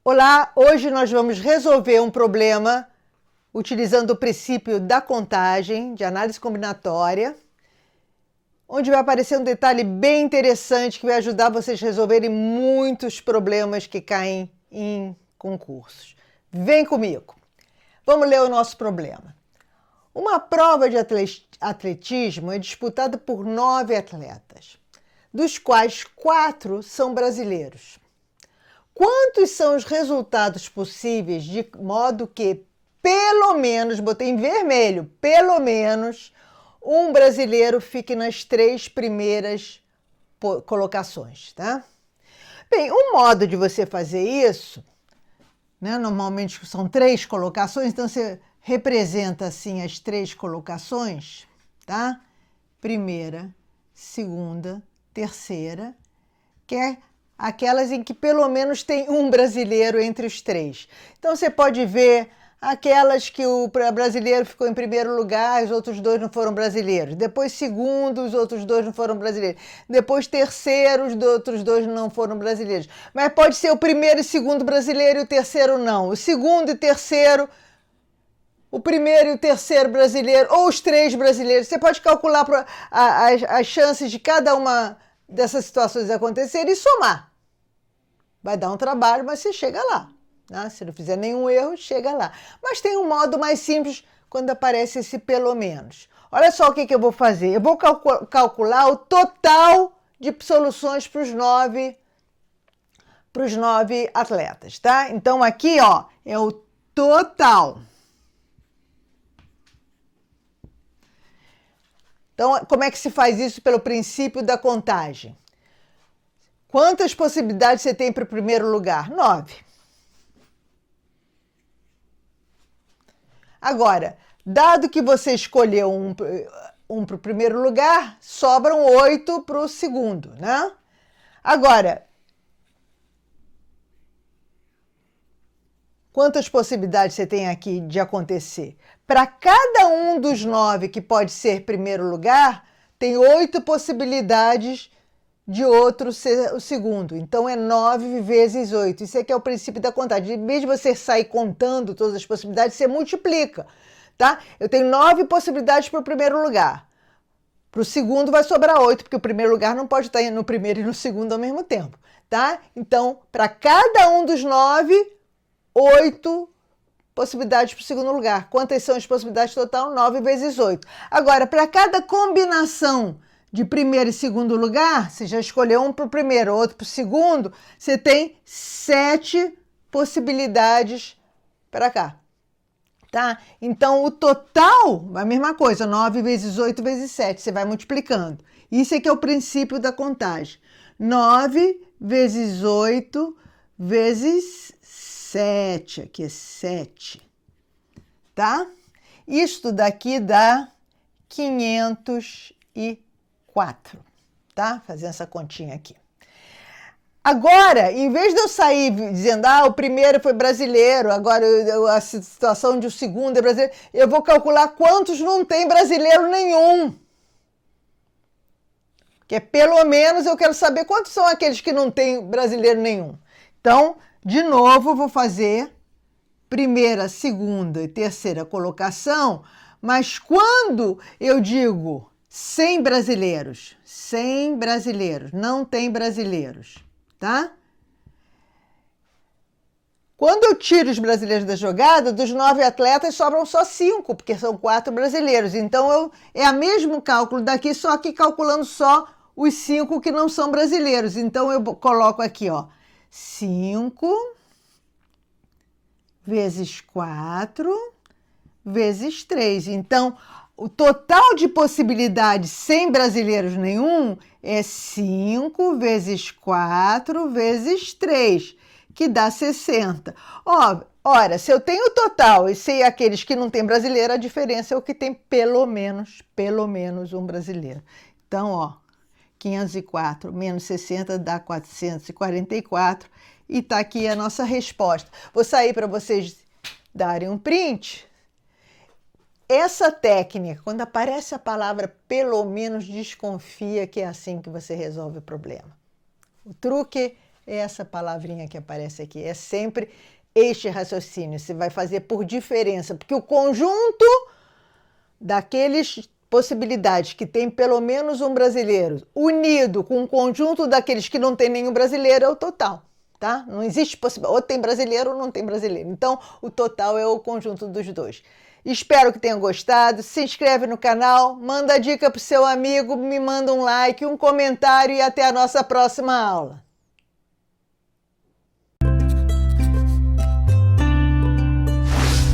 Olá, hoje nós vamos resolver um problema utilizando o princípio da contagem, de análise combinatória, onde vai aparecer um detalhe bem interessante que vai ajudar vocês a resolverem muitos problemas que caem em concursos. Vem comigo! Vamos ler o nosso problema. Uma prova de atletismo é disputada por 9 atletas, dos quais 4 são brasileiros. Quantos são os resultados possíveis de modo que, pelo menos, botei em vermelho, pelo menos, um brasileiro fique nas 3 primeiras colocações, tá? Bem, um modo de você fazer isso, né, normalmente são 3 colocações, então você representa assim as 3 colocações, tá? Primeira, segunda, terceira, que é aquelas em que pelo menos tem um brasileiro entre os 3. Então você pode ver aquelas que o brasileiro ficou em primeiro lugar, os outros 2 não foram brasileiros. Depois segundo, os outros 2 não foram brasileiros. Depois terceiro, os outros 2 não foram brasileiros. Mas pode ser o primeiro e segundo brasileiro e o terceiro não. O segundo e terceiro, o primeiro e o terceiro brasileiro, ou os 3 brasileiros. Você pode calcular as chances de cada uma dessas situações acontecerem e somar. Vai dar um trabalho, mas você chega lá. Né? Se não fizer nenhum erro, chega lá. Mas tem um modo mais simples quando aparece esse pelo menos. Olha só o que eu vou fazer. Eu vou calcular o total de soluções para os 9 atletas, tá? Então aqui, ó, é o total. Então, como é que se faz isso pelo princípio da contagem? Quantas possibilidades você tem para o primeiro lugar? 9. Agora, dado que você escolheu um para o primeiro lugar, sobram 8 para o segundo, né? Agora, quantas possibilidades você tem aqui de acontecer? Para cada um dos 9 que pode ser primeiro lugar, tem 8 possibilidades de outro ser o segundo. Então é 9 vezes 8. Isso aqui é o princípio da contagem. Em vez de você sair contando todas as possibilidades, você multiplica, tá? Eu tenho 9 possibilidades para o primeiro lugar. Para o segundo vai sobrar 8, porque o primeiro lugar não pode estar no primeiro e no segundo ao mesmo tempo, tá? Então, para cada um dos 9, 8 possibilidades para o segundo lugar. Quantas são as possibilidades total? 9 vezes 8. Agora, para cada combinação de primeiro e segundo lugar, você já escolheu um para o primeiro, outro para o segundo, você tem 7 possibilidades para cá, tá? Então, o total, a mesma coisa, 9 vezes 8 vezes 7, você vai multiplicando. Isso aqui é o princípio da contagem. 9 vezes 8 vezes 7, aqui é 7, tá? Isto daqui dá 504, tá? Fazendo essa continha aqui. Agora, em vez de eu sair dizendo, o primeiro foi brasileiro, agora a situação de o segundo é brasileiro, eu vou calcular quantos não tem brasileiro nenhum. Porque pelo menos eu quero saber quantos são aqueles que não tem brasileiro nenhum. Então, de novo, vou fazer primeira, segunda e terceira colocação, mas quando eu digo 100 brasileiros, não tem brasileiros, tá? Quando eu tiro os brasileiros da jogada, dos 9 atletas sobram só 5, porque são 4 brasileiros. Então, é o mesmo cálculo daqui, só que calculando só os 5 que não são brasileiros. Então, eu coloco aqui, ó, 5 vezes 4 vezes 3. Então, o total de possibilidades sem brasileiros nenhum é 5 vezes 4 vezes 3, que dá 60. Ora, se eu tenho o total e sei aqueles que não tem brasileiro, a diferença é o que tem pelo menos um brasileiro. Então, ó, 504 menos 60 dá 444 e está aqui a nossa resposta. Vou sair para vocês darem um print. Essa técnica, quando aparece a palavra pelo menos, desconfia que é assim que você resolve o problema. O truque É essa palavrinha que aparece aqui. É sempre este raciocínio. Você vai fazer por diferença, porque o conjunto daqueles possibilidades que tem pelo menos um brasileiro unido com o conjunto daqueles que não tem nenhum brasileiro é o total, tá? Não existe possibilidade, ou tem brasileiro ou não tem brasileiro. Então, o total é o conjunto dos dois. Espero que tenham gostado. Se inscreve no canal, manda dica pro seu amigo, me manda um like, um comentário e até a nossa próxima aula.